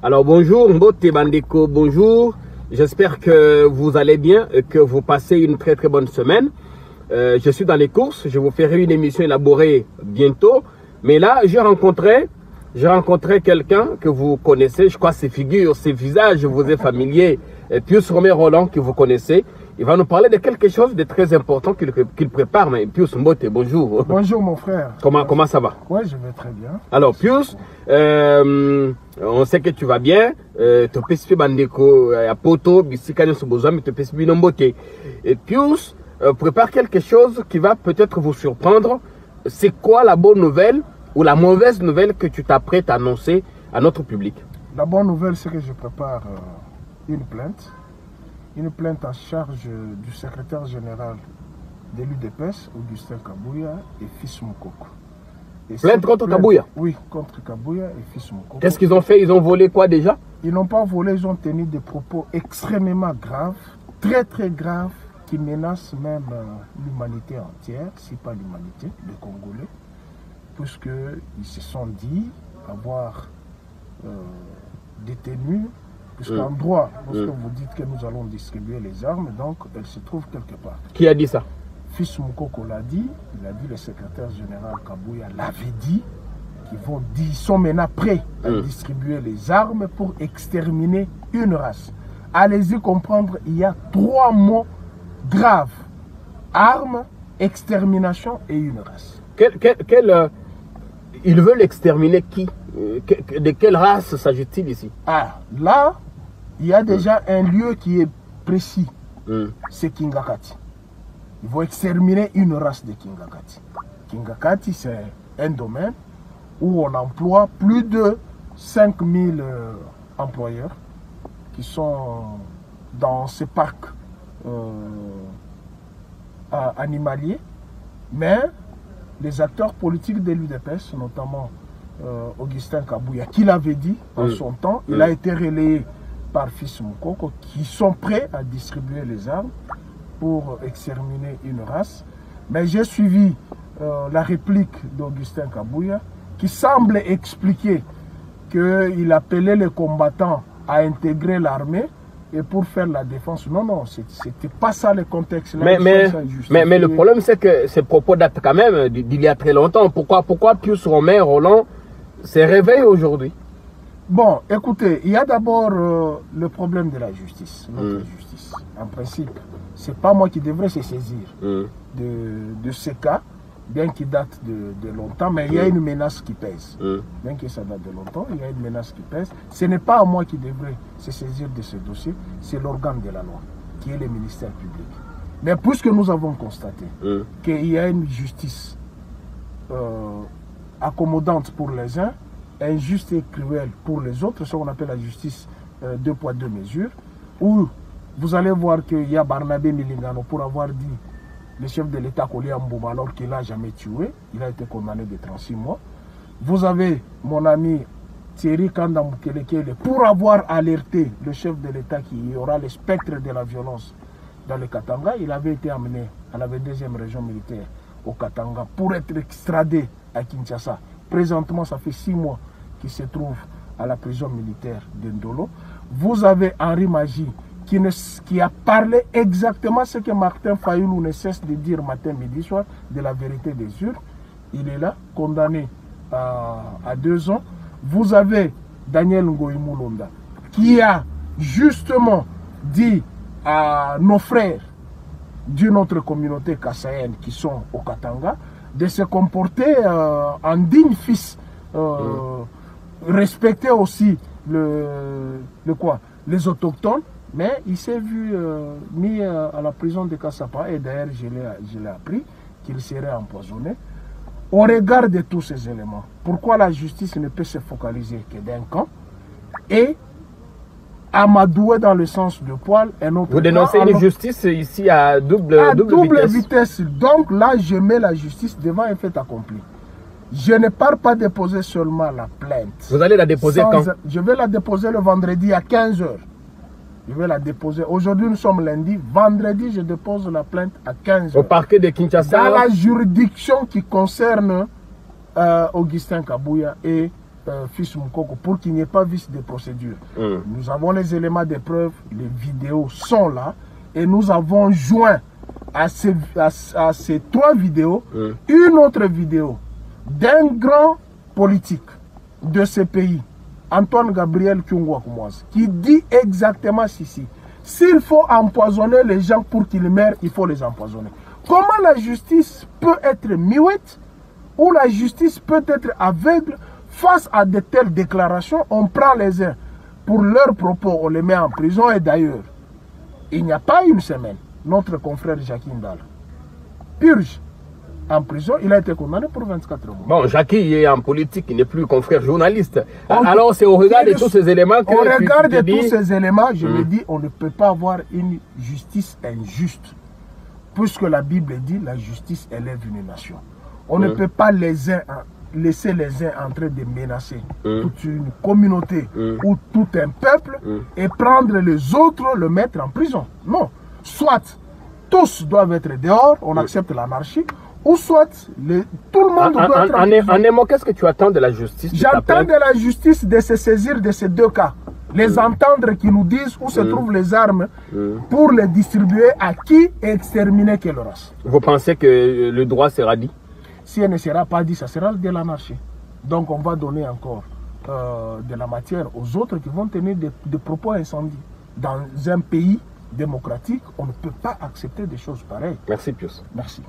Alors bonjour Mbote Bandeko, bonjour. J'espère que vous allez bien et que vous passez une très bonne semaine. Je suis dans les courses, je vous ferai une émission élaborée bientôt. Mais là, j'ai rencontré quelqu'un que vous connaissez, je crois ses figures, ses visages vous est familier. Pius Romain Roland que vous connaissez. Il va nous parler de quelque chose de très important qu'il prépare. Mais Pius Mbote, bonjour. Bonjour mon frère. Comment ça va? Oui, je vais très bien. Alors Pius, on sait que tu vas bien. Tu peux bandeko à poto, bisikane soboza, mais tu peux binombote. Et Pius prépare quelque chose qui va peut-être vous surprendre. C'est quoi la bonne nouvelle ou la mauvaise nouvelle que tu t'apprêtes à annoncer à notre public? La bonne nouvelle, c'est que je prépare une plainte en charge du secrétaire général de l'UDPS, Augustin Kabouya et fils Moukoko. Plainte contre Kabouya? Oui, contre Kabouya et fils Moukoko. Qu'est-ce qu'ils ont fait? Ils ont volé quoi déjà? Ils n'ont pas volé, ils ont tenu des propos extrêmement graves, très graves, qui menacent même l'humanité entière, si pas l'humanité, les Congolais, puisqu'ils se sont dit avoir détenu. Puisqu'en droit, lorsque vous dites que nous allons distribuer les armes, donc elles se trouvent quelque part. Qui a dit ça? Fils Moukoko l'a dit, il a dit, le secrétaire général Kabouya l'avait dit, qu'ils sont maintenant prêts à distribuer les armes pour exterminer une race. Allez-y comprendre, il y a 3 mots graves. Armes, extermination et une race. Ils veulent exterminer qui? De quelle race s'agit-il ici? Ah, là, il y a déjà un lieu qui est précis. C'est Kingakati. Ils vont exterminer une race de Kingakati. Kingakati, c'est un domaine où on emploie plus de 5000 employeurs qui sont dans ces parcs animaliers. Mais les acteurs politiques de l'UDPS, notamment Augustin Kabouya, qui l'avait dit en son temps, il a été relayé par fils Moukoko, qui sont prêts à distribuer les armes pour exterminer une race. Mais j'ai suivi la réplique d'Augustin Kabouya, qui semble expliquer qu'il appelait les combattants à intégrer l'armée et pour faire la défense. Non, c'était pas ça le contexte. Mais le problème, c'est que ces propos datent quand même d'il y a très longtemps. Pourquoi Pius Romain Roland s'est réveillé aujourd'hui? Bon, écoutez, il y a d'abord le problème de la justice. Notre justice, en principe, c'est pas moi qui devrais se saisir de ces cas, bien qu'il date de longtemps, mais il y a une menace qui pèse. Bien que ça date de longtemps, il y a une menace qui pèse. Ce n'est pas à moi qui devrait se saisir de ce dossier, c'est l'organe de la loi, qui est le ministère public. Mais puisque nous avons constaté qu'il y a une justice accommodante pour les uns, injuste et cruelle pour les autres, ce qu'on appelle la justice 2 poids 2 mesures, où vous allez voir qu'il y a Barnabé Milingano pour avoir dit le chef de l'État Koli Mbouma alors qu'il n'a jamais tué, il a été condamné de 36 mois. Vous avez mon ami Thierry Kanda Mukelekele pour avoir alerté le chef de l'État qu'il y aura le spectre de la violence dans le Katanga. Il avait été amené à la 22e région militaire au Katanga pour être extradé à Kinshasa. Présentement, ça fait 6 mois qu'il se trouve à la prison militaire de Ndolo. Vous avez Henri Magie qui a parlé exactement ce que Martin Fayoulou ne cesse de dire matin, midi, soir, de la vérité des urnes. Il est là, condamné à 2 ans. Vous avez Daniel Ngoï Moulonda qui a justement dit à nos frères d'une autre communauté kassaïenne qui sont au Katanga de se comporter en digne fils, respecter aussi les autochtones, mais il s'est vu mis à la prison de Kassapa et d'ailleurs je l'ai appris qu'il serait empoisonné. Au regard de tous ces éléments, pourquoi la justice ne peut se focaliser que d'un camp et amadouer dans le sens de poil un autre. Vous dénoncez une justice ici à double vitesse. Donc là, je mets la justice devant un fait accompli. Je ne pars pas déposer seulement la plainte. Vous allez la déposer quand? Je vais la déposer le vendredi à 15 h. Je vais la déposer. Aujourd'hui, nous sommes lundi. Vendredi, je dépose la plainte à 15 h. Au parquet de Kinshasa? Dans la juridiction qui concerne Augustin Kabouya et Fils Moukoko, pour qu'il n'y ait pas vice de procédure. Nous avons les éléments de preuve, les vidéos sont là, et nous avons joint à ces 3 vidéos une autre vidéo d'un grand politique de ce pays, Antoine Gabriel Kyungwa Koumoise, qui dit exactement ceci: s'il faut empoisonner les gens pour qu'ils meurent, il faut les empoisonner. Comment la justice peut être muette ou la justice peut être aveugle face à de telles déclarations? On prend les uns pour leurs propos, on les met en prison. Et d'ailleurs, il n'y a pas une semaine, notre confrère Jackie Ndala purge en prison, il a été condamné pour 24 mois. Bon, Jackie est en politique, il n'est plus confrère journaliste. Alors c'est au regard de tous ces éléments que... Au regard de tous ces éléments, je me dis, on ne peut pas avoir une justice injuste. Puisque la Bible dit, la justice élève une nation. On ne peut pas laisser les uns en train de menacer toute une communauté ou tout un peuple et prendre les autres, le mettre en prison. Non. Soit tous doivent être dehors, on accepte l'anarchie, ou soit tout le monde doit être en prison. En un mot, qu'est-ce que tu attends de la justice? J'attends de la justice de se saisir de ces 2 cas. Les entendre qui nous disent où se trouvent les armes pour les distribuer à qui et exterminer quelle race. Vous pensez que le droit sera dit? Si elle ne sera pas dit, ça sera de l'anarchie. Donc on va donner encore de la matière aux autres qui vont tenir des propos incendies. Dans un pays démocratique, on ne peut pas accepter des choses pareilles. Merci Pius. Merci.